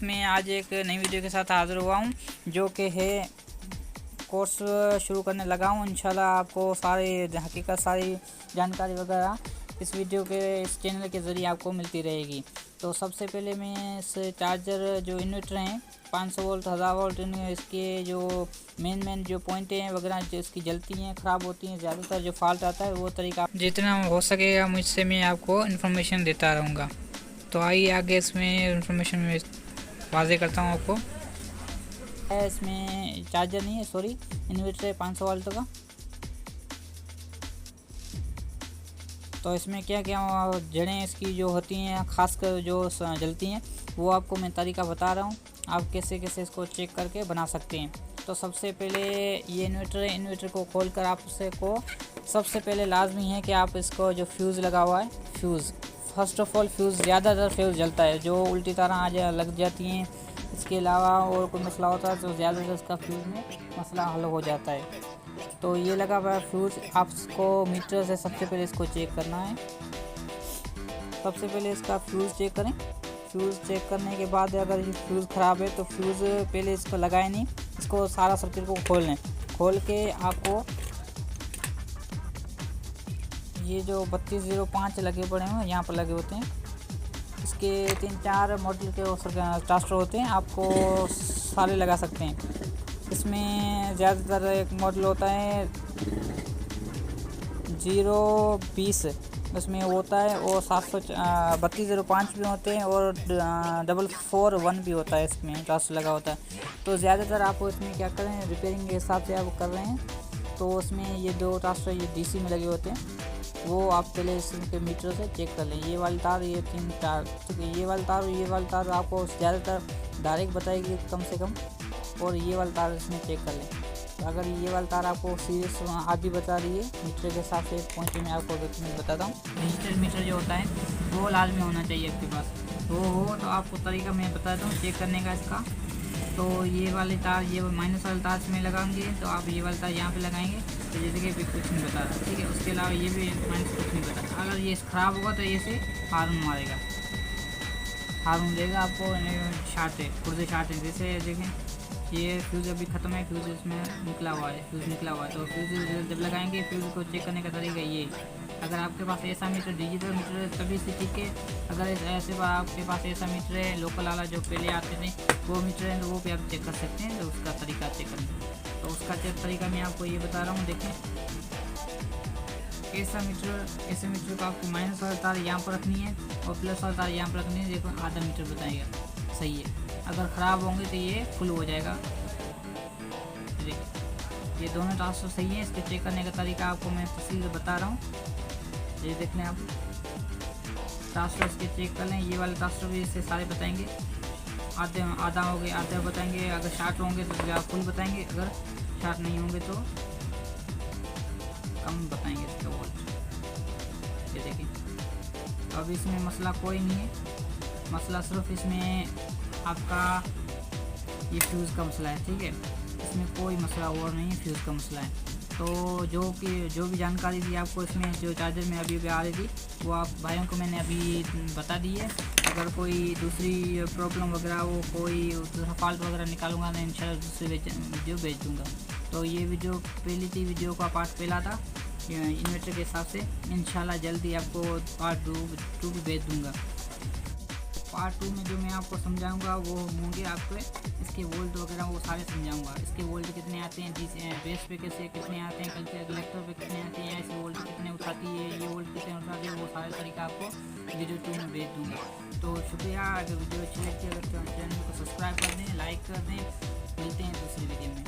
मैं आज एक नई वीडियो के साथ हाज़िर हुआ हूँ, जो कि है कोर्स शुरू करने लगा हूँ। इंशाल्लाह आपको सारी हकीकत, सारी जानकारी वगैरह इस वीडियो के, इस चैनल के ज़रिए आपको मिलती रहेगी। तो सबसे पहले मैं इस चार्जर जो इन्वर्टर हैं 500 वोल्ट 1000 वोल्ट, इसके जो मेन जो पॉइंटें हैं वगैरह जो इसकी जलती हैं, ख़राब होती हैं, ज़्यादातर जो फॉल्ट आता है वो तरीका जितना हो सकेगा मुझसे मैं आपको इन्फॉर्मेशन देता रहूँगा। तो आइए आगे इसमें इन्फॉर्मेशन में वाज़े करता हूँ आपको। इसमें चार्जर नहीं है, सॉरी, इन्वर्टर है 500 वोल्ट का। तो इसमें क्या क्या जड़ें इसकी जो होती हैं खासकर जो जलती हैं वो आपको मैं तरीका बता रहा हूँ, आप कैसे कैसे इसको चेक करके बना सकते हैं। तो सबसे पहले ये इन्वर्टर है, इन्वर्टर को खोलकर आप को सबसे पहले लाजमी है कि आप इसको जो फ्यूज़ लगा हुआ है, fuse first of all fuse ज़्यादातर फ्यूज़ जलता है, जो उल्टी तारें आ लग जाती हैं। इसके अलावा और कोई मसला होता है तो ज़्यादातर इसका फ्यूज़ में मसला हल हो जाता है। तो ये लगा हुआ है फ्यूज़, आपको मीटर से सबसे पहले इसको चेक करना है। सबसे पहले इसका फ्यूज़ चेक करें। फ्यूज़ चेक करने के बाद अगर ये फ्यूज़ ख़राब है तो फ्यूज़ पहले इसको लगाए नहीं, इसको सारा सर्किट को खोल लें। खोल के आपको ये जो 3205 लगे पड़े हैं यहाँ पर लगे होते हैं, इसके 3-4 मॉडल के ट्रांसफर होते हैं, आपको सारे लगा सकते हैं। इसमें ज़्यादातर एक मॉडल होता है 020, उसमें होता है, और 3205 भी होते हैं, और 441 भी होता है, इसमें ट्रांसफर लगा होता है। तो ज़्यादातर आप इसमें क्या करें, रिपेयरिंग के हिसाब से आप कर रहे हैं तो उसमें ये दो ट्रांसफर ये डीसी में लगे होते हैं, वो आप पहले इसके मीटर से चेक कर लें। ये वाली तार, ये 3 तार, ठीक है, ये वाली तार और ये वाली तार आपको ज़्यादातर डायरेक्ट बताएगी कम से कम, और ये वाली तार इसमें चेक कर लें। तो अगर ये वाली तार आपको सीरियस आधी बता रही है मीटर के हिसाब से, पॉइंट में आपको बताता हूँ। डिजिटल मीटर जो होता है वो लाजमी होना चाहिए आपके पास, वो हो तो आपको तरीका मैं बताता हूँ चेक करने का इसका। तो ये वाली तार, ये माइनस वाली तार इसमें लगाएंगे, तो आप ये वाली तार यहाँ पे लगाएंगे तो जैसे कि भी कुछ नहीं बता रहा, ठीक है। उसके अलावा ये भी माइनस कुछ नहीं बता। अगर ये ख़राब होगा तो ये से हार्न मारेगा, हार्न देगा आपको, शार्ट है, पुर्जे शार्ट है। जैसे देखें ये फ्यूज़ अभी ख़त्म है, फ्यूज़ इसमें निकला हुआ है, फ्यूज़ निकला हुआ है। तो फ्यूज़ जब लगाएंगे, फ्यूज़ को चेक करने का तरीका ये, अगर आपके पास ऐसा मीटर डिजिटल मीटर है तभी से ठीक है। अगर ऐसे आपके पास ऐसा मीटर है लोकल वाला जो पहले आते थे वो मीटर है, तो वो भी आप चेक कर सकते हैं। तो उसका तरीका चेक करना, तो उसका चेक तरीका मैं आपको ये बता रहा हूँ। देखें ऐसा मीटर, ऐसे मीटर को आपको माइनस वाला तार यहाँ पर रखनी है और प्लस वाला तार यहाँ पर रखनी है। देखो आधा मीटर बताएगा, सही है। अगर ख़राब होंगे तो ये फुल हो जाएगा। देखिए ये दोनों ट्रांसफर सही है। इसके चेक करने का तरीका आपको मैं तफसील से बता रहा हूँ। ये देख लें आप, ट्रांसफर इसके चेक कर लें। ये वाले ट्रांसफर भी इससे सारे बताएंगे, आधा हो गए, आधा बताएंगे। अगर शार्ट होंगे तो ज़्यादा फुल बताएंगे, अगर शार्ट नहीं होंगे तो कम बताएंगे इसका वोल्ट। ये देखिए, तो अभी इसमें मसला कोई नहीं है, मसला सिर्फ इसमें आपका ये फ्यूज़ का मसला है, ठीक है। इसमें कोई मसला और नहीं है, फ्यूज़ का मसला है। तो जो भी जानकारी दी आपको इसमें, जो चार्जर में अभी आ रही थी वो आप भाइयों को मैंने अभी बता दी है। अगर कोई दूसरी प्रॉब्लम वगैरह, वो कोई दूसरा फॉल्ट वगैरह निकालूंगा मैं इंशाल्लाह दूसरी वीडियो भेज दूँगा। तो ये वीडियो पहली थी, वीडियो का पार्ट पहला था इन्वर्टर के हिसाब से। इंशाल्लाह जल्दी आपको पार्ट 2 भी भेज दूँगा। पार्ट 2 में जो मैं आपको समझाऊंगा वो होंगे आपको इसके वोल्ट वगैरह, वो सारे समझाऊंगा। इसके वोल्ट कितने आते हैं, बेस पे कैसे कितने आते हैं, कलेक्टर पे कितने आते हैं, ऐसे वोल्ट कितने उठाती है, ये वोल्ट कितने उठाती है, वो सारे तरीका आपको वीडियो 2 में भेज दूँगा। तो शुक्रिया। अगर वीडियो अच्छी लगती है अगर चैनल को सब्सक्राइब कर दें, लाइक कर दें। मिलते हैं दूसरी वीडियो में।